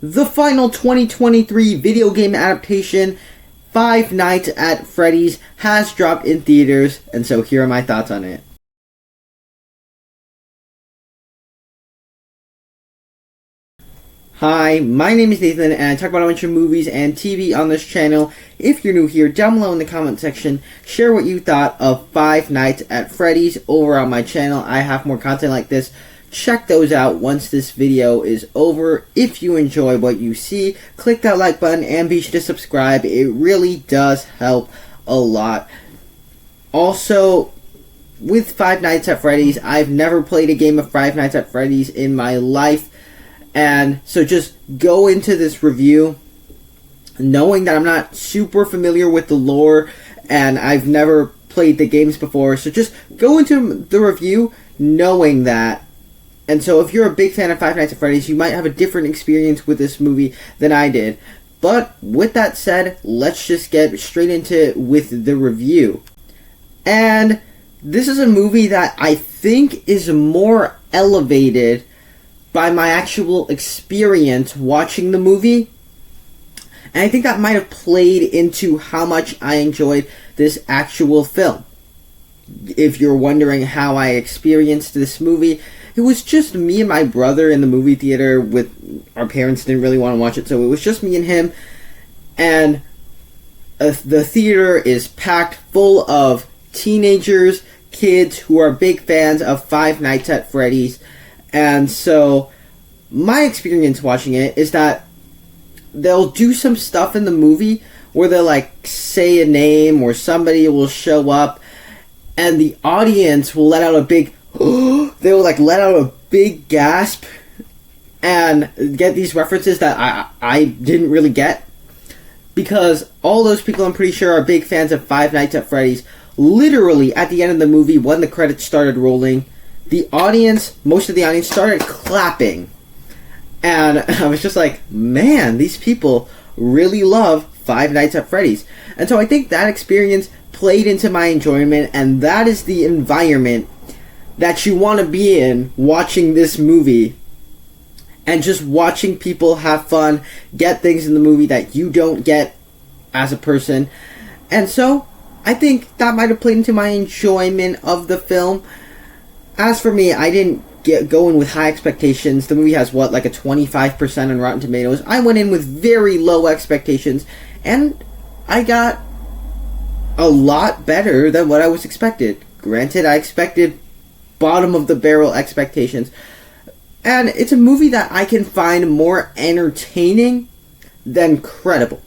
The final 2023 video game adaptation, Five Nights at Freddy's, has dropped in theaters, and so here are my thoughts on it. Hi, my name is Nathan, and I talk about a bunch of movies and TV on this channel. If you're new here, down below in the comment section, share what you thought of Five Nights at Freddy's over on my channel. I have more content like this. Check those out once this video is over. If you enjoy what you see, click that like button and be sure to subscribe. It really does help a lot. Also, with Five Nights at Freddy's, I've never played a game of Five Nights at Freddy's in my life. And so just go into this review knowing that I'm not super familiar with the lore and I've never played the games before. So just go into the review knowing that. And so if you're a big fan of Five Nights at Freddy's, you might have a different experience with this movie than I did. But with that said, let's just get straight into it with the review. And this is a movie that I think is more elevated by my actual experience watching the movie. And I think that might have played into how much I enjoyed this actual film. If you're wondering how I experienced this movie, it was just me and my brother in the movie theater. With our parents didn't really want to watch it, so it was just me and him. And the theater is packed full of teenagers, kids who are big fans of Five Nights at Freddy's. And so my experience watching it is that they'll do some stuff in the movie where they'll like say a name or somebody will show up and the audience will let out a big they will like let out a big gasp and get these references that I didn't really get, because all those people, I'm pretty sure, are big fans of Five Nights at Freddy's. Literally at the end of the movie, when the credits started rolling, the audience, most of the audience, started clapping. And I was just like, man, these people really love Five Nights at Freddy's. And so I think that experience played into my enjoyment, and that is the environment that you want to be in watching this movie. And just watching people have fun, get things in the movie that you don't get as a person. And so I think that might have played into my enjoyment of the film. As for me, I didn't go in with high expectations. The movie has, like a 25% on Rotten Tomatoes. I went in with very low expectations, and I got a lot better than what I was expected. Granted, I expected bottom of the barrel expectations. And it's a movie that I can find more entertaining than credible.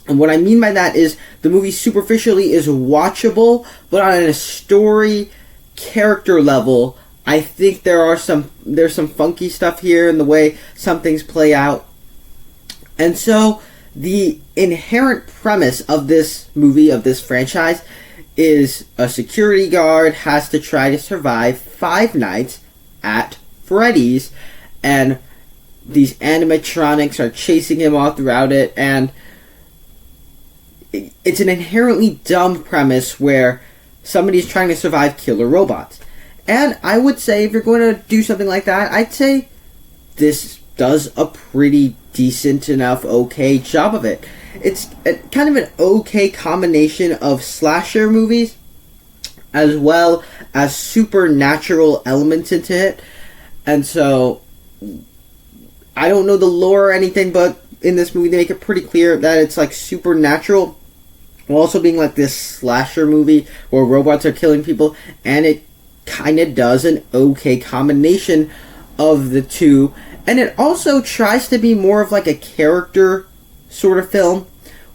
And what I mean by that is the movie superficially is watchable, but on a story character level, I think there's some funky stuff here in the way some things play out. And so the inherent premise of this movie, of this franchise, is a security guard has to try to survive 5 nights at Freddy's, and these animatronics are chasing him all throughout it, and it's an inherently dumb premise where somebody's trying to survive killer robots. And I would say if you're going to do something like that, I'd say this does a pretty decent enough, okay job of it. It's kind of an okay combination of slasher movies as well as supernatural elements into it. And so I don't know the lore or anything, but in this movie they make it pretty clear that it's like supernatural while also being like this slasher movie where robots are killing people, and it kind of does an okay combination of the two. And it also tries to be more of like a character sort of film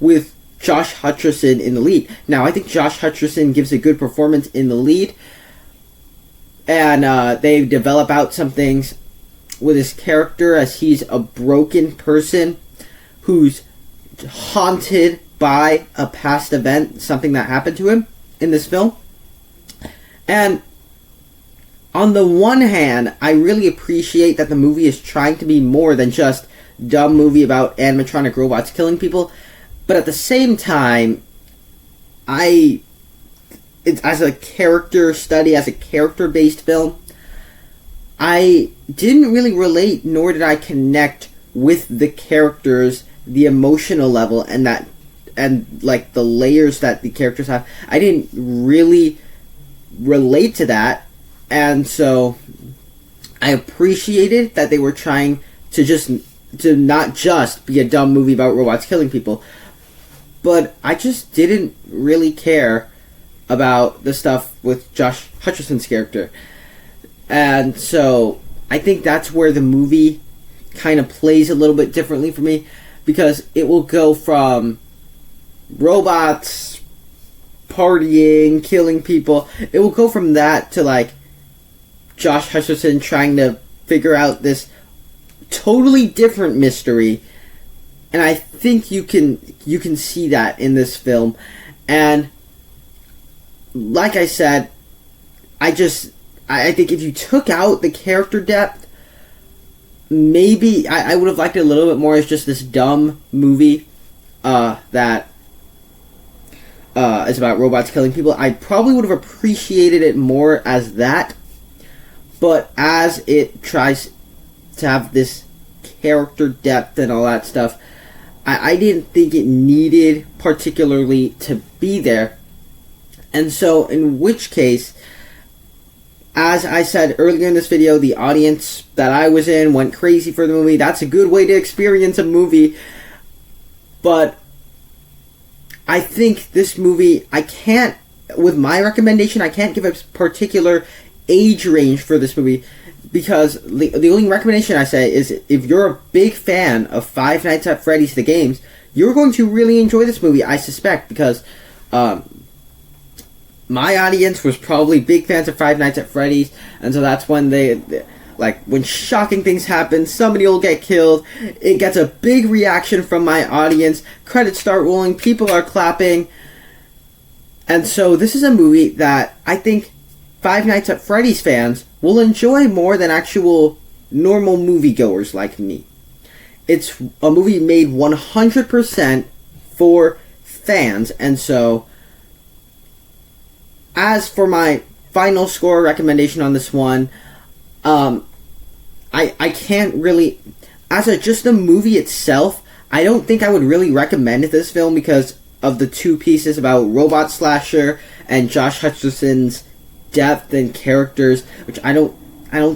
with Josh Hutcherson in the lead. Now, I think Josh Hutcherson gives a good performance in the lead, and they develop out some things with his character as he's a broken person who's haunted by a past event, something that happened to him in this film. And on the one hand, I really appreciate that the movie is trying to be more than just a dumb movie about animatronic robots killing people. But at the same time, as a character study, as a character-based film, I didn't really relate, nor did I connect with the characters, the emotional level, and like the layers that the characters have. I didn't really relate to that, and so I appreciated that they were trying to not just be a dumb movie about robots killing people, but I just didn't really care about the stuff with Josh Hutcherson's character. And so I think that's where the movie kind of plays a little bit differently for me, because it will go from robots partying, killing people, it will go from that to like Josh Hutcherson trying to figure out this totally different mystery. And I think you can see that in this film. And like I said, I think if you took out the character depth, maybe I would have liked it a little bit more as just this dumb movie that is about robots killing people. I probably would have appreciated it more as that. But as it tries to have this character depth and all that stuff, I didn't think it needed particularly to be there. And so, in which case, as I said earlier in this video, the audience that I was in went crazy for the movie. That's a good way to experience a movie. But I think this movie, with my recommendation, I can't give a particular age range for this movie, because the only recommendation I say is if you're a big fan of Five Nights at Freddy's the games, you're going to really enjoy this movie, I suspect, because my audience was probably big fans of Five Nights at Freddy's, and so that's when when shocking things happen, somebody will get killed, it gets a big reaction from my audience, credits start rolling, people are clapping, and so this is a movie that I think Five Nights at Freddy's fans will enjoy more than actual normal moviegoers like me. It's a movie made 100% for fans, and so as for my final score recommendation on this one, I can't really, just the movie itself, I don't think I would really recommend this film because of the two pieces about robot slasher and Josh Hutcherson's depth and characters, which I don't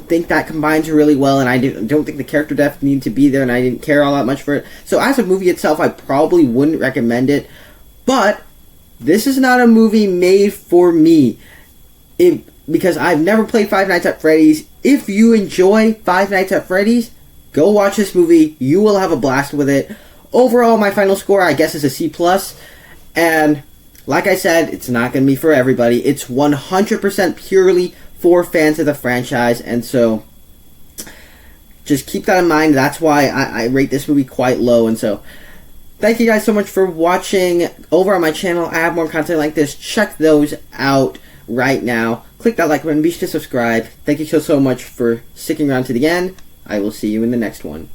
think that combines really well, and I don't think the character depth needed to be there, and I didn't care all that much for it. So as a movie itself, I probably wouldn't recommend it, but this is not a movie made for me, because I've never played Five Nights at Freddy's. If you enjoy Five Nights at Freddy's, go watch this movie. You will have a blast with it. Overall, my final score, I guess, is a C+, and like I said, it's not going to be for everybody. It's 100% purely for fans of the franchise, and so just keep that in mind. That's why I rate this movie quite low, and so thank you guys so much for watching. Over on my channel, I have more content like this. Check those out right now. Click that like button. Be sure to subscribe. Thank you so much for sticking around to the end. I will see you in the next one.